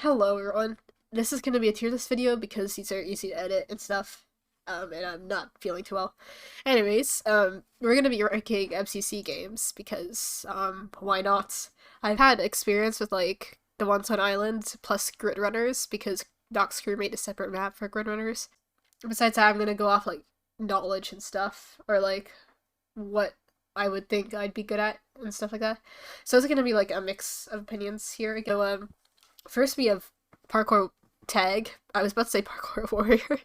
Hello everyone. This is gonna be a tier list video because these are easy to edit and stuff. And I'm not feeling too well. Anyways, we're gonna be ranking MCC games because, why not? I've had experience with like the ones on Island plus Grid Runners because Doc's Crew made a separate map for Grid Runners. Besides that, I'm gonna go off like knowledge and stuff or like what I would think I'd be good at and stuff like that. So it's gonna be like a mix of opinions here. First we have parkour tag. I was about to say parkour warrior.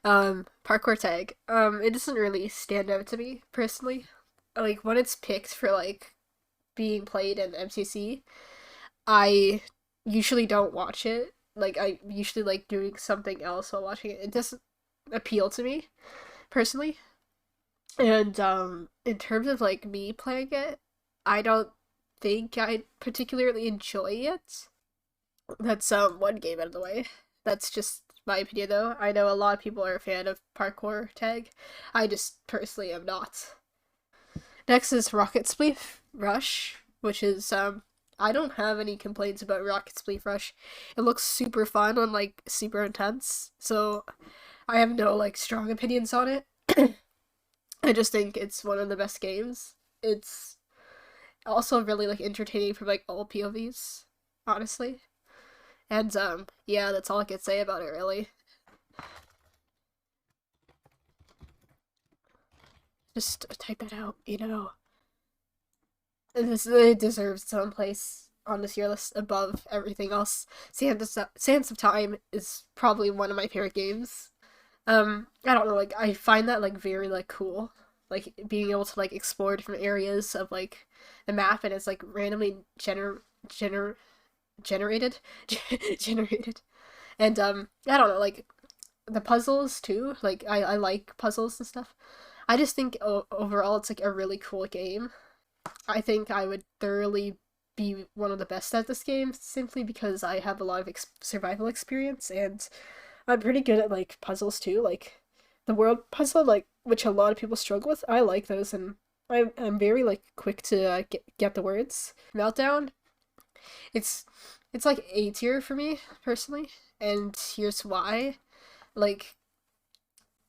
Parkour tag. It doesn't really stand out to me personally. Like when it's picked for like being played in MCC, I usually don't watch it. Like I usually like doing something else while watching it. It doesn't appeal to me personally. And in terms of like me playing it, I don't think I particularly enjoy it. That's one game out of the way. That's just my opinion though. I know a lot of people are a fan of parkour tag. I just personally am not. Next is Rocket Spleef Rush, which is I don't have any complaints about Rocket Spleef Rush. It looks super fun and like super intense. So I have no like strong opinions on it. I just think it's one of the best games. It's also really like entertaining from like all POVs, honestly. And yeah, that's all I could say about it really. Just type that out, you know. It deserves its own place on this tier list above everything else. Sands of Time is probably one of my favorite games. I don't know, like I find that like very like cool. Like being able to like explore different areas of like the map and it's like randomly generated generated. And I don't know, like the puzzles too. Like I like puzzles and stuff. I just think overall it's like a really cool game. I think I would thoroughly be one of the best at this game simply because I have a lot of survival experience and I'm pretty good at like puzzles too. Like the world puzzle, like which a lot of people struggle with. I like those and I'm very like quick to get the words. Meltdown, it's it's like A tier for me personally, and here's why. Like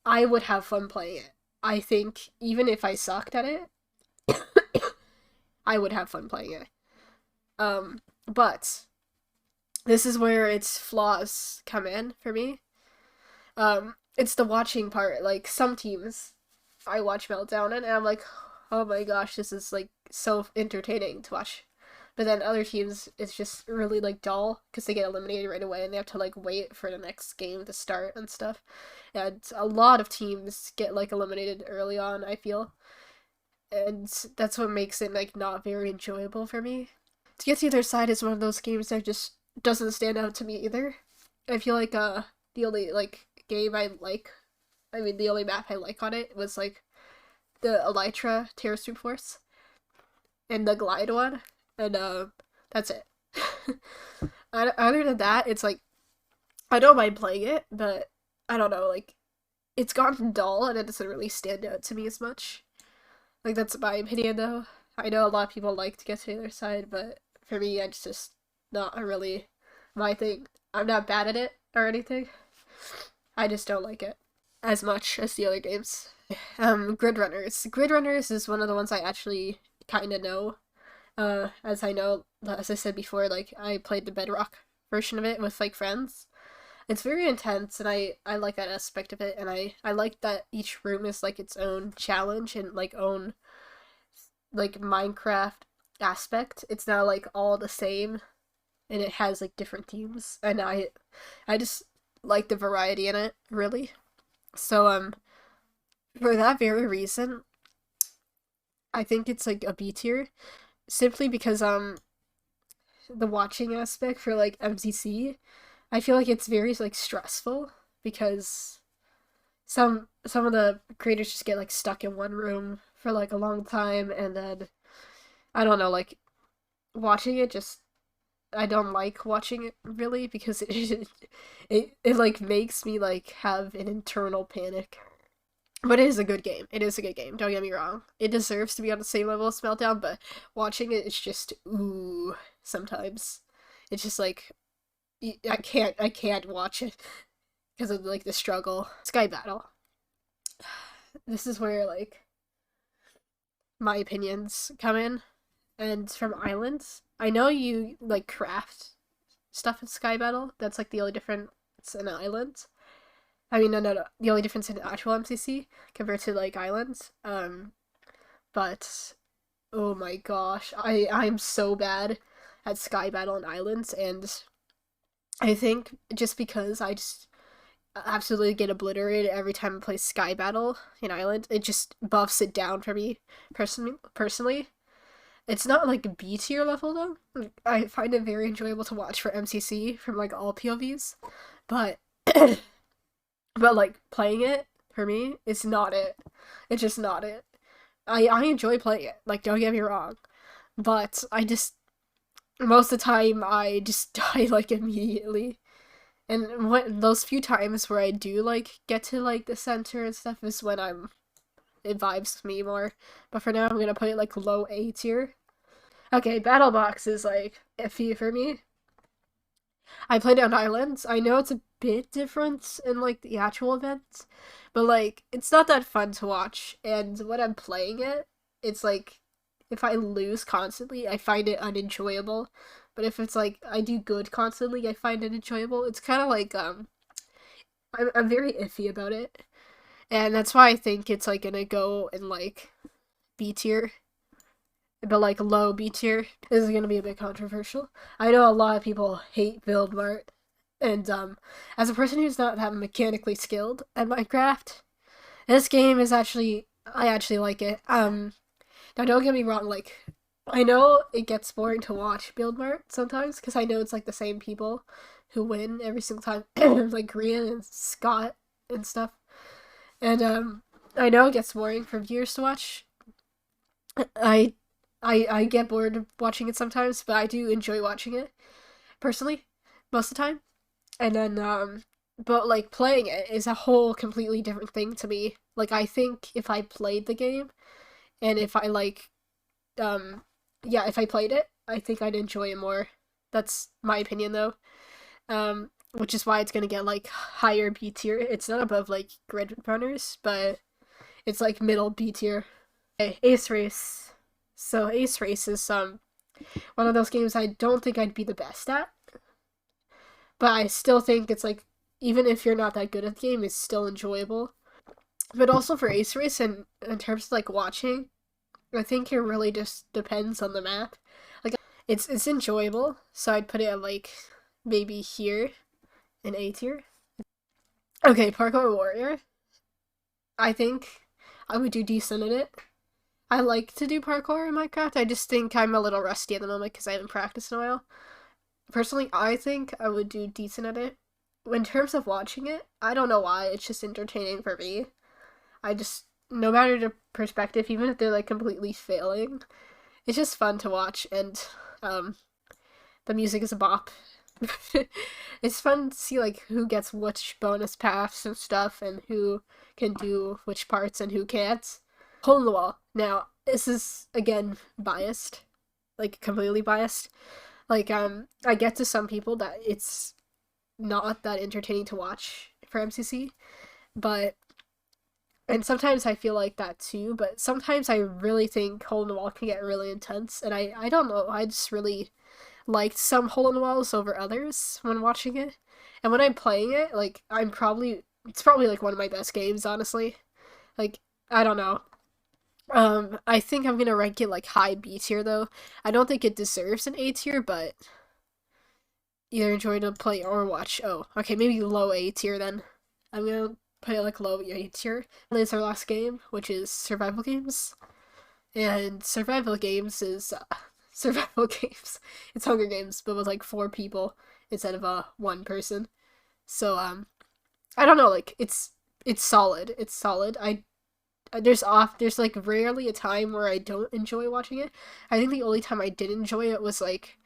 I would have fun playing it. I think even if I sucked at it, I would have fun playing it. But this is where its flaws come in for me. It's the watching part. Like some teams, I watch Meltdown and I'm like, oh my gosh, this is like so entertaining to watch. But then other teams, it's just really like dull because they get eliminated right away and they have to like wait for the next game to start and stuff. And a lot of teams get like eliminated early on, I feel. And that's what makes it like not very enjoyable for me. To get to the other side is one of those games that just doesn't stand out to me either. I feel like the only like game I like, I mean the only map I like on it was like the Elytra Terror Stream Force and the Glide one, and that's it. Other than that, it's like I don't mind playing it, but I don't know, like it's gotten dull and it doesn't really stand out to me as much. Like that's my opinion though. I know a lot of people like to get to the other side, but for me, it's just not really my thing. I'm not bad at it or anything. I just don't like it as much as the other games. Grid Runners. Grid Runners is one of the ones I actually kind of know. As I know, as I said before, like I played the Bedrock version of it with like friends. It's very intense, and I like that aspect of it, and I like that each room is like its own challenge and like own like Minecraft aspect. It's not like all the same, and it has like different themes, and I just like the variety in it really. So for that very reason, I think it's like a B tier simply because the watching aspect for like MCC, I feel like it's very like stressful because some of the creators just get like stuck in one room for like a long time and then I don't know, like watching it just I don't like watching it really because it like makes me like have an internal panic. But it is a good game. It is a good game. Don't get me wrong. It deserves to be on the same level as Meltdown, but watching it, it's just ooh. Sometimes, it's just like I can't watch it because of like the struggle. Sky Battle. This is where like my opinions come in, and from islands. I know you like craft stuff in Sky Battle. That's like the only difference in islands. I mean, no. The only difference in actual MCC compared to like islands. But oh my gosh, I'm so bad at Sky Battle and islands, and I think just because I just absolutely get obliterated every time I play Sky Battle in Island, it just buffs it down for me personally. It's not like a B tier level though. Like, I find it very enjoyable to watch for MCC from like all POVs, but but like playing it for me, it's not it. It's just not it. I enjoy playing it. Like don't get me wrong, but I just most of the time I just die like immediately. And when those few times where I do like get to like the center and stuff is when it vibes me more. But for now I'm gonna put it like low A tier. Okay, Battle Box is like iffy for me. I played it on islands. I know it's a bit different in like the actual events, but like it's not that fun to watch. And when I'm playing it, it's like if I lose constantly, I find it unenjoyable. But if it's like I do good constantly, I find it enjoyable. It's kind of like I'm very iffy about it, and that's why I think it's like gonna go in like B tier, but like low B tier. This is gonna be a bit controversial. I know a lot of people hate Build Mart, and as a person who's not that mechanically skilled at Minecraft, this game is actually I actually like it. Now don't get me wrong, like I know it gets boring to watch Build Mart sometimes because I know it's like the same people who win every single time, like Korean and Scott and stuff. And I know it gets boring for viewers to watch. I I get bored of watching it sometimes, but I do enjoy watching it personally most of the time. And then but like playing it is a whole completely different thing to me. Like I think if I played the game and if I like yeah, if I played it, I think I'd enjoy it more. That's my opinion though. Which is why it's gonna get like higher B tier. It's not above like Grid Runners, but it's like middle B tier. Okay, Ace Race. So Ace Race is one of those games I don't think I'd be the best at, but I still think it's like even if you're not that good at the game, it's still enjoyable. But also for Ace Race and in terms of like watching, I think it really just depends on the map. Like it's enjoyable, so I'd put it at like maybe here in A tier. Okay, Parkour Warrior. I think I would do decent at it. I like to do parkour in Minecraft. I just think I'm a little rusty at the moment because I haven't practiced in a while. Personally, I think I would do decent at it. In terms of watching it, I don't know why. It's just entertaining for me. I just, no matter the perspective, even if they're like completely failing, it's just fun to watch, and the music is a bop. It's fun to see like who gets which bonus paths and stuff, and who can do which parts and who can't. Hole in the Wall. Now, this is again biased, like completely biased. Like I get to some people that it's not that entertaining to watch for MCC, but and sometimes I feel like that too, but sometimes I really think Hole in the Wall can get really intense, and I don't know, I just really liked some Hole in the Walls over others when watching it. And when I'm playing it, like it's probably like one of my best games, honestly. Like, I don't know. I think I'm gonna rank it like high B tier though. I don't think it deserves an A tier, but either enjoy to play or watch. Oh, okay, maybe low A tier then. I'm gonna put it like low A tier. It's our last game, which is survival games. And survival games is survival games. It's Hunger Games, but with like 4 people instead of one person. So I don't know, like it's solid. It's solid. There's like rarely a time where I don't enjoy watching it. I think the only time I did enjoy it was like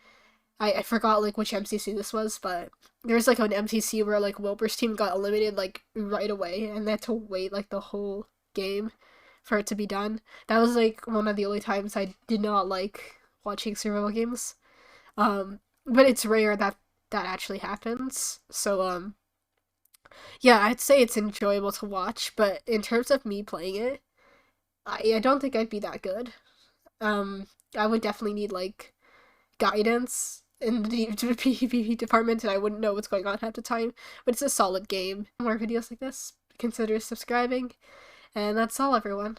I forgot like which MCC this was, but there's like an MCC where like Wilbur's team got eliminated like right away and they had to wait like the whole game for it to be done. That was like one of the only times I did not like watching survival games. But it's rare that that actually happens. So yeah, I'd say it's enjoyable to watch, but in terms of me playing it, I don't think I'd be that good. I would definitely need like guidance in the PvP department, and I wouldn't know what's going on half the time. But it's a solid game. For more videos like this, consider subscribing, and that's all, everyone.